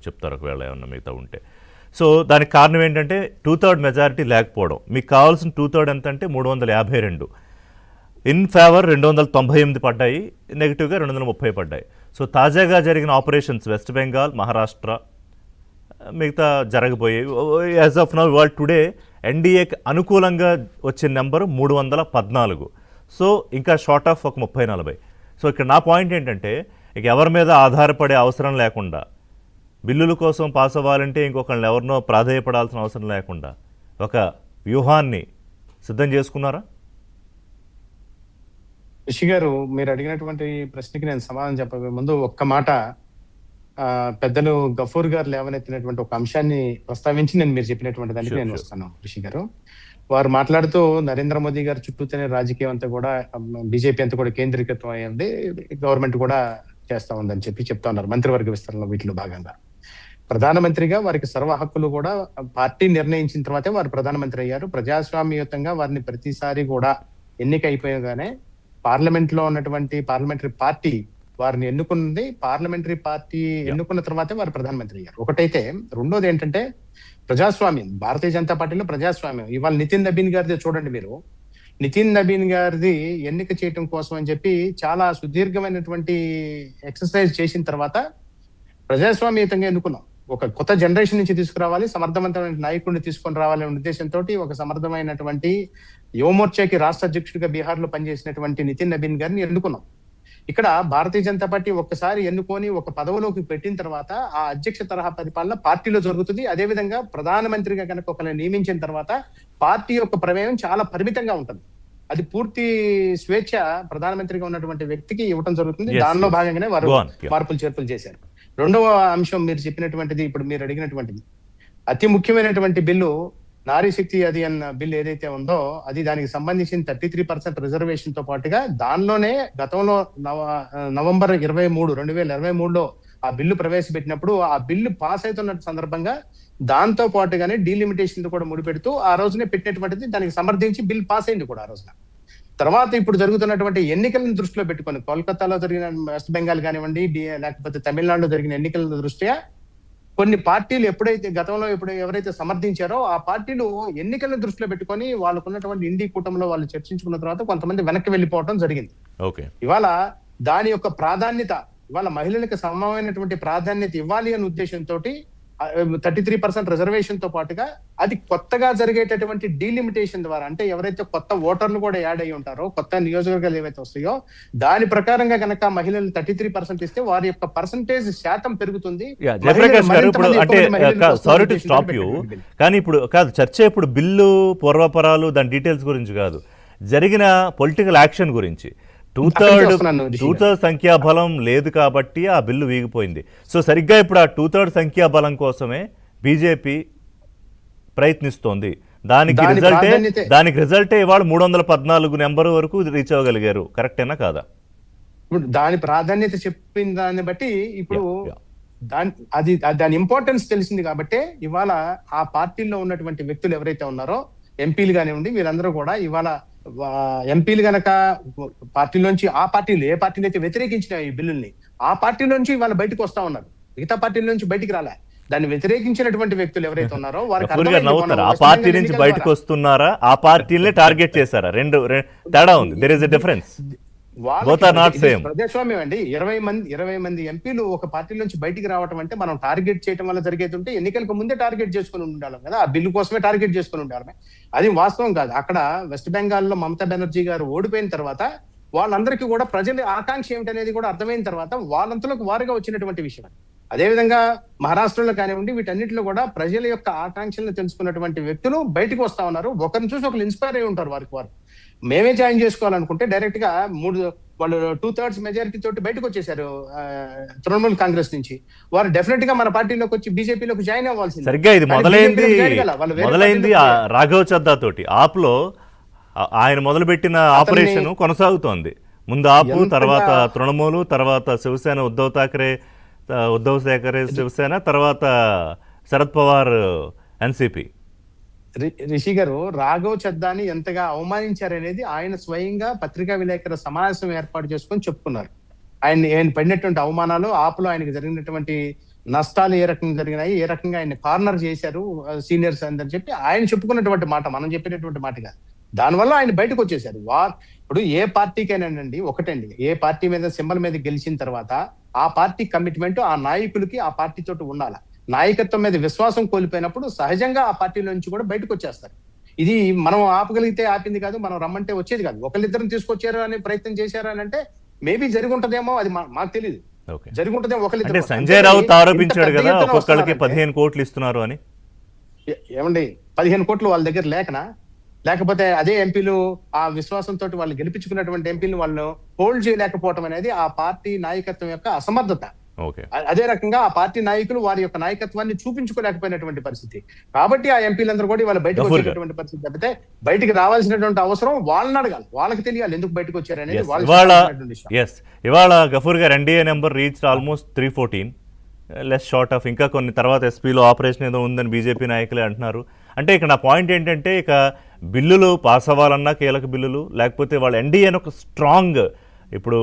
చెప్తారు ఒకవేళ ఏమన్నా మిగతా ఉంటే. సో దానికి కారణం ఏంటంటే 2/3 మెజారిటీ లేకపోవడం. మీకు కావాల్సిన 2/3 ఎంత అంటే 352. ఇన్ ఫేవర్ 298 పడ్డాయి, నెగిటివ్గా 230 పడ్డాయి. సో తాజాగా జరిగిన ఆపరేషన్స్ వెస్ట్ బెంగాల్, మహారాష్ట్ర, మిగతా జరగబోయే యాజ్ ఆఫ్ నౌ ఇవాళ టుడే ఎన్డీఏకి అనుకూలంగా వచ్చిన నెంబరు 314. సో ఇంకా షార్ట్ ఆఫ్ ఒక 30-40. సో ఇక్కడ నా పాయింట్ ఏంటంటే ఇక ఎవరి మీద ఆధారపడే అవసరం లేకుండా, బిల్లుల కోసం పాస్ అవ్వాలంటే ఇంకొకళ్ళని ఎవరినో ప్రాధేయపడాల్సిన అవసరం లేకుండా ఒక వ్యూహాన్ని సిద్ధం చేసుకున్నారా? రిషి గారు, మీరు అడిగినటువంటి ప్రశ్నకి నేను సమాధానం చెప్పబోయే ముందు ఒక్క మాట, పెద్దలు గఫూర్ గారు లేవనెత్తినటువంటి ఒక అంశాన్ని ప్రస్తావించి నేను మీరు చెప్పినటువంటి దానికి నేను వస్తాను. రిషి గారు వారు మాట్లాడుతూ నరేంద్ర మోదీ గారి చుట్టూతోనే రాజకీయం అంతా కూడా, బీజేపీ అంతా కూడా కేంద్రీకృతం అయ్యింది, గవర్నమెంట్ కూడా చేస్తా ఉందని చెప్తా ఉన్నారు మంత్రివర్గ విస్తరణలో. వీటిలో భాగంగా ప్రధానమంత్రిగా వారికి సర్వ హక్కులు కూడా పార్టీ నిర్ణయించిన తర్వాతే వారు ప్రధానమంత్రి అయ్యారు. ప్రజాస్వామ్యయుతంగా వారిని ప్రతిసారి కూడా ఎన్నిక అయిపోయగానే పార్లమెంట్ లో ఉన్నటువంటి పార్లమెంటరీ పార్టీ వారిని ఎన్నుకున్నది. పార్లమెంటరీ పార్టీ ఎన్నుకున్న తర్వాతే వారు ప్రధానమంత్రి అయ్యారు. ఒకటైతే, రెండోది ఏంటంటే ప్రజాస్వామ్యం. భారతీయ జనతా పార్టీలో ప్రజాస్వామ్యం. ఇవాళ నితిన్ నబీన్ గారిది చూడండి మీరు. నితిన్ నబీన్ గారిది ఎన్నిక చేయటం కోసం అని చెప్పి చాలా సుదీర్ఘమైనటువంటి ఎక్సర్సైజ్ చేసిన తర్వాత ప్రజాస్వామ్యయుతంగా ఎన్నుకున్నాం. ఒక కొత్త జనరేషన్ నుంచి తీసుకురావాలి, సమర్థవంతమైన నాయకుడిని తీసుకొని రావాలనే ఉద్దేశంతో ఒక సమర్థమైనటువంటి యువమోర్చాకి రాష్ట్ర అధ్యక్షుడిగా బీహార్ లో పనిచేసినటువంటి నితిన్ నబీన్ గారిని ఎన్నుకున్నాం. ఇక్కడ భారతీయ జనతా పార్టీ ఒక్కసారి ఎన్నుకొని ఒక పదవిలోకి పెట్టిన తర్వాత ఆ అధ్యక్ష తరహా పరిపాలన పార్టీలో జరుగుతుంది. అదేవిధంగా ప్రధానమంత్రిగా కనుక ఒకరిని నియమించిన తర్వాత పార్టీ యొక్క ప్రమేయం చాలా పరిమితంగా ఉంటుంది. అది పూర్తి స్వేచ్ఛ ప్రధానమంత్రిగా ఉన్నటువంటి వ్యక్తికి ఇవ్వడం జరుగుతుంది. దానిలో భాగంగానే వారు మార్పులు చేర్పులు చేశారు. రెండవ అంశం మీరు చెప్పినటువంటిది, ఇప్పుడు మీరు అడిగినటువంటిది అతి ముఖ్యమైనటువంటి బిల్లు నారీ శక్తి అది అన్న బిల్ ఏదైతే ఉందో, అది దానికి సంబంధించిన 33% రిజర్వేషన్ తో పాటుగా దానిలోనే గతంలో నవంబర్ 23, 2023లో ఆ బిల్లు ప్రవేశపెట్టినప్పుడు ఆ బిల్లు పాస్ అవుతున్న సందర్భంగా దాంతో పాటుగానే డీలిమిటేషన్ కూడా ముడిపెడుతూ ఆ రోజునే పెట్టినటువంటిది, దానికి సమర్థించి బిల్ పాస్ అయింది కూడా ఆ రోజున. తర్వాత ఇప్పుడు జరుగుతున్నటువంటి ఎన్నికలను దృష్టిలో పెట్టుకొని, కోల్కతాలో జరిగిన, వెస్ట్ బెంగాల్ కానివ్వండి, లేకపోతే తమిళనాడులో జరిగిన ఎన్నికల దృష్ట్యా కొన్ని పార్టీలు ఎప్పుడైతే గతంలో ఎవరైతే సమర్థించారో ఆ పార్టీలు ఎన్నికలను దృష్టిలో పెట్టుకొని వాళ్ళకున్నటువంటి ఇండి కూటమిలో వాళ్ళు చర్చించుకున్న తర్వాత కొంతమంది వెనక్కి వెళ్ళిపోవడం జరిగింది. ఇవాళ దాని యొక్క ప్రాధాన్యత, ఇవాళ మహిళలకు సమమైనటువంటి ప్రాధాన్యత ఇవ్వాలి అనే ఉద్దేశంతో 33% రిజర్వేషన్ తో పాటుగా అది కొత్తగా జరిగేటటువంటి డీలిమిటేషన్ ద్వారా, అంటే ఎవరైతే కొత్త ఓటర్లు కూడా యాడ్ అయ్యి ఉంటారో, కొత్త నియోజకవర్గాలు ఏవైతే వస్తాయో దాని ప్రకారంగా కనుక మహిళలు 33% ఇస్తే వారి యొక్క పర్సంటేజ్ శాతం పెరుగుతుంది. సారీ టు స్టాప్ యూ, కానీ ఇప్పుడు కాదు చర్చ, ఇప్పుడు బిల్లు పూర్వపరాలు దాని డీటెయిల్స్ గురించి కాదు, జరిగిన పొలిటికల్ యాక్షన్ గురించి. 2/3 సంఖ్యాబలం లేదు కాబట్టి ఆ బిల్లు వీగిపోయింది. సో సరిగ్గా ఇప్పుడు ఆ 2/3 సంఖ్యాబలం కోసమే బీజేపీ ప్రయత్నిస్తోంది. దానికి రిజల్టే ఇవాళ 314 నెంబర్ వరకు రీచ్ అవ్వగలిగారు. కరెక్టేనా కాదా? ఇప్పుడు దాని ప్రాధాన్యత చెప్పిన దాన్ని బట్టి ఇప్పుడు దాని ఇంపార్టెన్స్ తెలిసింది కాబట్టి ఇవాళ ఆ పార్టీలో ఉన్నటువంటి వ్యక్తులు ఎవరైతే ఉన్నారో, ఎంపీలు కానివ్వండి, వీరందరూ కూడా ఇవాళ ఎంపీలు గనక పార్టీలోంచి, ఆ పార్టీలు ఏ పార్టీలు అయితే వ్యతిరేకించిన ఈ బిల్లుల్ని, ఆ పార్టీలోంచి వాళ్ళు బయటకు వస్తా ఉన్నారు, మిగతా పార్టీల నుంచి బయటికి రాలే. దాన్ని వ్యతిరేకించినటువంటి వ్యక్తులు ఎవరైతే ఉన్నారో వారికి ఆ పార్టీ నుంచి బయటకు వస్తున్నారా, ఆ పార్టీలనే టార్గెట్ చేశారా? రెండు తేడా ఉంది. There is a difference. ప్రజాస్వామ్యం అండి. 20 మంది ఎంపీలు ఒక పార్టీ నుంచి బయటికి రావటం అంటే మనం టార్గెట్ చేయడం వల్ల జరిగేది ఉంటే ఎన్నికలకు ముందే టార్గెట్ చేసుకుని ఉండాలి కదా, ఆ బిల్లు కోసమే టార్గెట్ చేసుకుని ఉండాలి. అది వాస్తవం కాదు. అక్కడ వెస్ట్ బెంగాల్ లో మమతా బెనర్జీ గారు ఓడిపోయిన తర్వాత వాళ్ళందరికీ కూడా ప్రజల ఆకాంక్ష ఏమిటనేది కూడా అర్థమైన తర్వాత వాళ్ళంతలోకి వారుగా వచ్చినటువంటి విషయం. అదేవిధంగా మహారాష్ట్రలో కానివ్వండి, వీటన్నిటిలో కూడా ప్రజల యొక్క ఆకాంక్షలను తెలుసుకున్నటువంటి వ్యక్తులు బయటకు వస్తా ఉన్నారు. ఒకరిని చూసి ఒకరు ఇన్స్పైర్ అయి ఉంటారు. వారు మేమే జాయిన్ చేసుకోవాలనుకుంటే డైరెక్ట్ గా వాళ్ళు 2/3 మెజారిటీ తోటి బయటకు వచ్చేసారు తృణమూల్ కాంగ్రెస్ నుంచి. వారు డెఫినెట్ గా మన పార్టీలోకి వచ్చి బీజేపీలోకి జాయిన్ అవ్వాల్సింది. సరిగ్గా ఇది మొదలైంది రాఘవ్ చద్దా తోటి. ఆప్ లో ఆయన మొదలుపెట్టిన ఆపరేషన్ కొనసాగుతోంది. ముందు ఆపు, తర్వాత తృణమూలు, తర్వాత శివసేన ఉద్ధవ్ ఠాకరే శివసేన, తర్వాత శరద్ పవార్ ఎన్సిపి. రిషి గారు, రాఘవ్ చద్దాని ఎంతగా అవమానించారనేది ఆయన స్వయంగా పత్రికా విలేకరుల సమావేశం ఏర్పాటు చేసుకొని చెప్పుకున్నారు. ఆయన పడినటువంటి అవమానాలు, ఆపులో ఆయనకు జరిగినటువంటి నష్టాలు ఏ రకంగా జరిగినాయి, ఏ రకంగా ఆయన కార్నర్ చేశారు సీనియర్స్ అని చెప్పి ఆయన చెప్పుకున్నటువంటి మాట, మనం చెప్పినటువంటి మాట కాదు. దానివల్ల ఆయన బయటకు వచ్చేసారు. ఇప్పుడు ఏ పార్టీకైనానండి ఒకటండి, ఏ పార్టీ మీద సింబల్ మీద గెలిచిన తర్వాత ఆ పార్టీ కమిట్మెంట్ ఆ నాయకులకి ఆ పార్టీ తోటి ఉండాలి. నాయకత్వం మీద విశ్వాసం కోల్పోయినప్పుడు సహజంగా ఆ పార్టీలో నుంచి కూడా బయటకు వచ్చేస్తారు. ఇది మనం ఆపగలిగితే ఆపింది కాదు, మనం రమ్మంటే వచ్చేది కాదు. ఒకళ్ళిద్దరిని తీసుకొచ్చారు అనే ప్రయత్నం చేశారు అని అంటే మేబీ జరిగి ఉంటదేమో, అది మాకు తెలియదు. ఓకే. జరిగి ఉంటదేమో అంటే ఒకళ్ళిద్దరు. సంజయ్ రావుత్ ఆరోపించాడు ఇంత పెద్ద కదా ఎత్తున ఒక్కొక్కళ్ళకి వస్తున్నారంటే 15 కోట్లు ఇస్తున్నారు అని. ఏమండి 15 కోట్లు వాళ్ళ దగ్గర లేకనా, లేకపోతే అదే ఎంపీలు ఆ విశ్వాసంతో వాళ్ళు గెలిపించుకున్నటువంటి ఎంపీలు వాళ్ళు హోల్డ్ చేయలేకపోవటం అనేది ఆ పార్టీ నాయకత్వం యొక్క అసమర్థత. ఓకే. అదే రకంగా ఆ పార్టీ నాయకులు వారి యొక్క నాయకత్వాన్ని చూపించుకోలేకపోయినటువంటి పరిస్థితి. కాబట్టి ఆ ఎంపీలందరూ కూడా వాళ్ళు బయటకు గఫూర్ వచ్చేటటువంటి పరిస్థితి. తప్పితే బయటికి రావాల్సినటువంటి అవసరం వాళ్ళని అడగాలి, వాళ్ళకి తెలియాలి ఎందుకు బయటకు వచ్చారు అనేది. Yes. వాళ్ళు ఇవాళ చెప్పాల్సినటువంటి విషయం. ఇవాళ గఫూర్ గారు NDA number reach almost 314, less short of. ఇంకా కొన్ని తర్వాత ఎస్పీలో ఆపరేషన్ ఏదో ఉందని బీజేపీ నాయకులే అంటున్నారు. అంటే ఇక్కడ నా పాయింట్ ఏంటంటే ఇక బిల్లులు పాస్ అవ్వాలన్నా కీలక బిల్లులు, లేకపోతే వాళ్ళ ఎన్డీఏని ఒక స్ట్రాంగ్ ఇప్పుడు